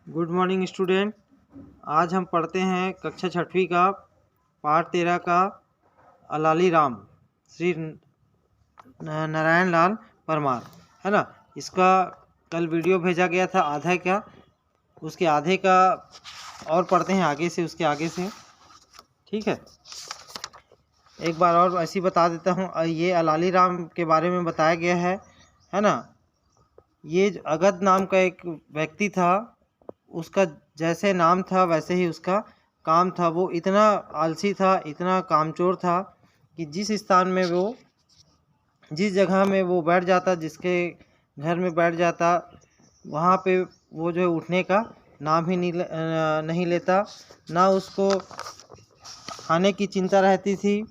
Good morning student. आज हम पढ़ते हैं कक्षा छठवीं का पाठ 13 का अलाली राम श्री नारायण लाल परमार, है ना। इसका कल वीडियो भेजा गया था आधा का, उसके आधे का और पढ़ते हैं आगे से, उसके आगे से। ठीक है, एक बार और ऐसी बता देता हूँ। ये अलाली राम के बारे में बताया गया है ना। ये अगध नाम का एक व्यक्ति था, उसका जैसे नाम था वैसे ही उसका काम था। वो इतना आलसी था, इतना कामचोर था कि जिस स्थान में वो, जिस जगह में वो बैठ जाता, जिसके घर में बैठ जाता, वहाँ पे वो जो है उठने का नाम ही नहीं लेता। ना उसको खाने की चिंता रहती थी,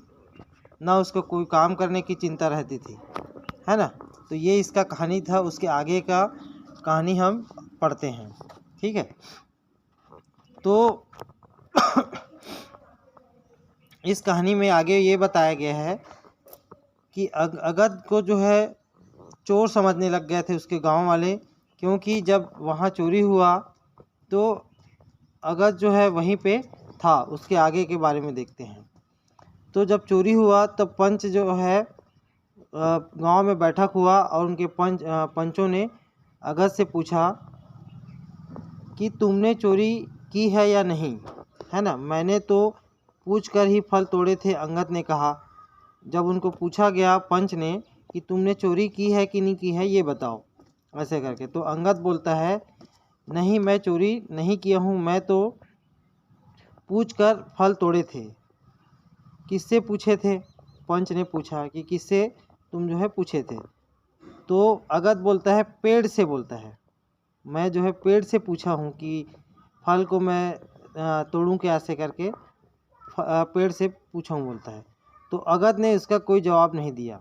ना उसको कोई काम करने की चिंता रहती थी, है ना। तो ये इसका कहानी था। उसके आगे का कहानी हम पढ़ते हैं। ठीक है, तो इस कहानी में आगे ये बताया गया है कि अगध को जो है चोर समझने लग गए थे उसके गांव वाले, क्योंकि जब वहाँ चोरी हुआ तो अगध जो है वहीं पे था। उसके आगे के बारे में देखते हैं। तो जब चोरी हुआ तब पंच जो है गांव में बैठक हुआ और उनके पंचों ने अगध से पूछा कि तुमने चोरी की है या नहीं, है ना। मैंने तो पूछ कर ही फल तोड़े थे, अंगद ने कहा। जब उनको पूछा गया पंच ने कि तुमने चोरी की है कि नहीं की है, ये बताओ, ऐसे करके, तो अंगद बोलता है नहीं, मैं चोरी नहीं किया हूँ, मैं तो पूछ कर फल तोड़े थे। किससे पूछे थे? पंच ने पूछा कि किससे तुम जो है पूछे थे। तो अगध बोलता है पेड़ से, बोलता है मैं जो है पेड़ से पूछा हूँ कि फल को मैं तोड़ूं कैसे करके, पेड़ से पूछा हूँ, बोलता है। तो अगध ने इसका कोई जवाब नहीं दिया।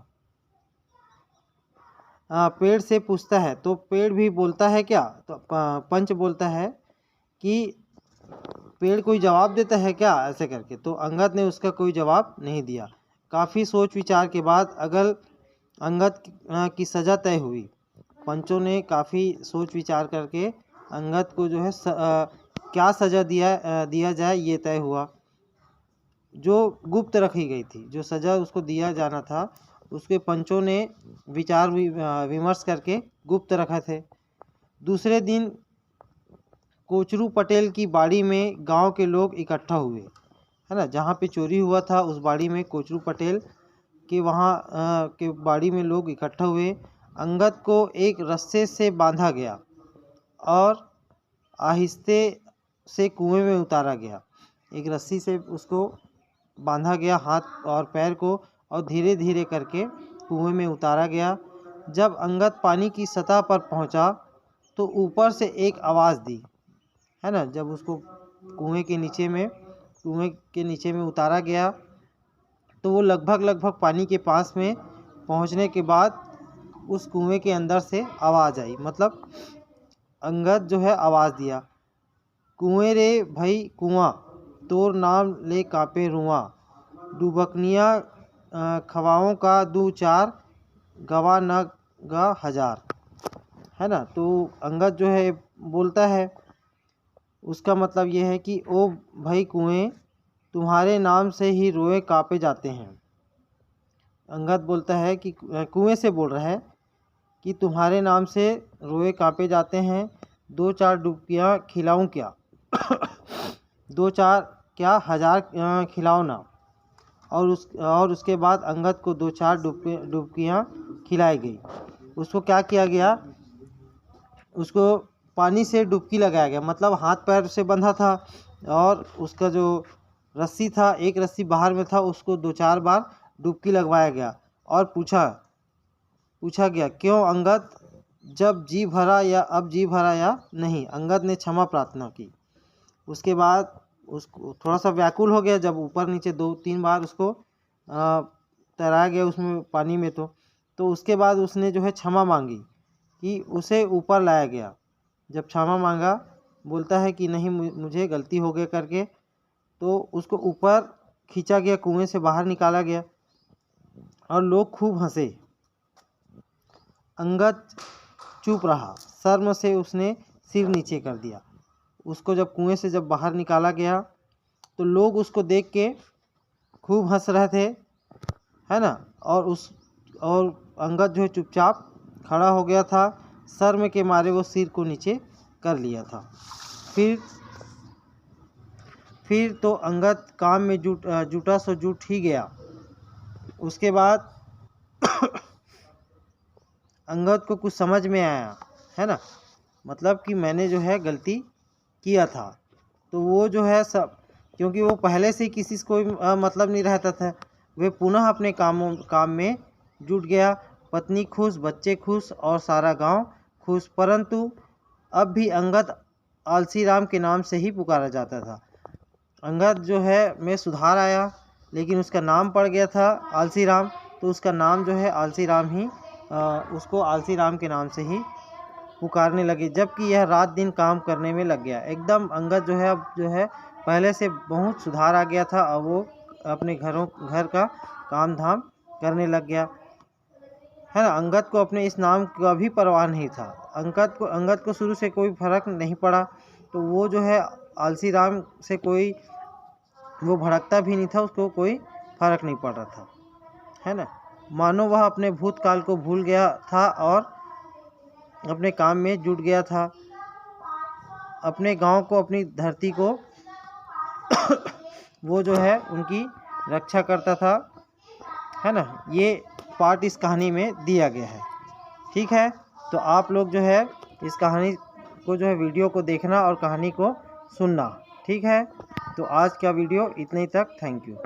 पेड़ से पूछता है तो पेड़ भी बोलता है क्या? तो पंच बोलता है कि पेड़ कोई जवाब देता है क्या, ऐसे करके। तो अंगद ने उसका कोई जवाब नहीं दिया। काफ़ी सोच विचार के बाद अंगद की सज़ा तय हुई। पंचों ने काफ़ी सोच विचार करके अंगद को जो है क्या सज़ा दिया जाए ये तय हुआ। जो गुप्त रखी गई थी, जो सज़ा उसको दिया जाना था, उसके पंचों ने विचार विमर्श करके गुप्त रखा थे। दूसरे दिन कोचरू पटेल की बाड़ी में गांव के लोग इकट्ठा हुए, है ना। जहाँ पे चोरी हुआ था उस बाड़ी में कोचरू पटेल के वहाँ के बाड़ी में लोग इकट्ठा हुए। अंगद को एक रस्से से बांधा गया और आहिस्ते से कुएं में उतारा गया। एक रस्सी से उसको बांधा गया हाथ और पैर को, और धीरे धीरे करके कुएं में उतारा गया। जब अंगद पानी की सतह पर पहुंचा तो ऊपर से एक आवाज़ दी, है ना। जब उसको कुएं के नीचे में उतारा गया तो वो लगभग पानी के पास में पहुंचने के बाद उस कुएं के अंदर से आवाज़ आई। मतलब अंगद जो है आवाज़ दिया, कुएं रे भई कुआं, तोर नाम ले कापे रुआं, डुबकनिया खवाओं का दू चार, गवा न गा हजार, है ना। तो अंगद जो है बोलता है, उसका मतलब ये है कि ओ भाई कुएं, तुम्हारे नाम से ही रोए कापे जाते हैं। अंगद बोलता है कि कुएं से बोल रहा है कि तुम्हारे नाम से रोए कांपे जाते हैं, दो चार डुबकियाँ खिलाऊं क्या? दो चार क्या, हजार खिलाओ ना। और उसके बाद अंगद को दो चार डुबकियाँ खिलाई गई। उसको क्या किया गया? उसको पानी से डुबकी लगाया गया। मतलब हाथ पैर से बंधा था और उसका जो रस्सी था, एक रस्सी बाहर में था, उसको दो चार बार डुबकी लगवाया गया। और पूछा गया क्यों अंगद, जब जी भरा या अब जी भरा या नहीं? अंगद ने क्षमा प्रार्थना की। उसके बाद उसको थोड़ा सा व्याकुल हो गया जब ऊपर नीचे 2-3 बार उसको तैराया गया उसमें पानी में। तो उसके बाद उसने जो है क्षमा मांगी कि उसे ऊपर लाया गया। जब क्षमा मांगा, बोलता है कि नहीं मुझे गलती हो गई करके, तो उसको ऊपर खींचा गया, कुएं से बाहर निकाला गया और लोग खूब हंसे। अंगद चुप रहा, शर्म से उसने सिर नीचे कर दिया। उसको जब कुएं से जब बाहर निकाला गया तो लोग उसको देख के खूब हंस रहे थे, है ना। और अंगद जो है चुपचाप खड़ा हो गया था, शर्म के मारे वो सिर को नीचे कर लिया था। फिर तो अंगद काम में जुटा सो जुट ही गया। उसके बाद अंगद को कुछ समझ में आया, है ना, मतलब कि मैंने जो है गलती किया था। तो वो जो है सब, क्योंकि वो पहले से ही किसी से कोई मतलब नहीं रहता था, वे पुनः अपने काम में जुट गया। पत्नी खुश, बच्चे खुश और सारा गांव खुश। परंतु अब भी अंगद आलसी राम के नाम से ही पुकारा जाता था। अंगद जो है में सुधार आया, लेकिन उसका नाम पड़ गया था आलसी राम, तो उसका नाम जो है आलसी राम ही उसको आलसी राम के नाम से ही पुकारने लगे। जबकि यह रात दिन काम करने में लग गया। एकदम अंगद जो है अब जो है पहले से बहुत सुधार आ गया था और वो अपने घर का काम धाम करने लग गया, है ना। अंगद को अपने इस नाम का भी परवाह नहीं था। अंगद को शुरू से कोई फर्क नहीं पड़ा, तो वो जो है आलसी राम से कोई वो भड़कता भी नहीं था, उसको कोई फर्क नहीं पड़ रहा था, है ना। मानो वह अपने भूतकाल को भूल गया था और अपने काम में जुट गया था। अपने गांव को, अपनी धरती को वो जो है उनकी रक्षा करता था, है ना। ये पार्ट इस कहानी में दिया गया है, ठीक है। तो आप लोग जो है इस कहानी को जो है वीडियो को देखना और कहानी को सुनना, ठीक है। तो आज का वीडियो इतने तक, थैंक यू।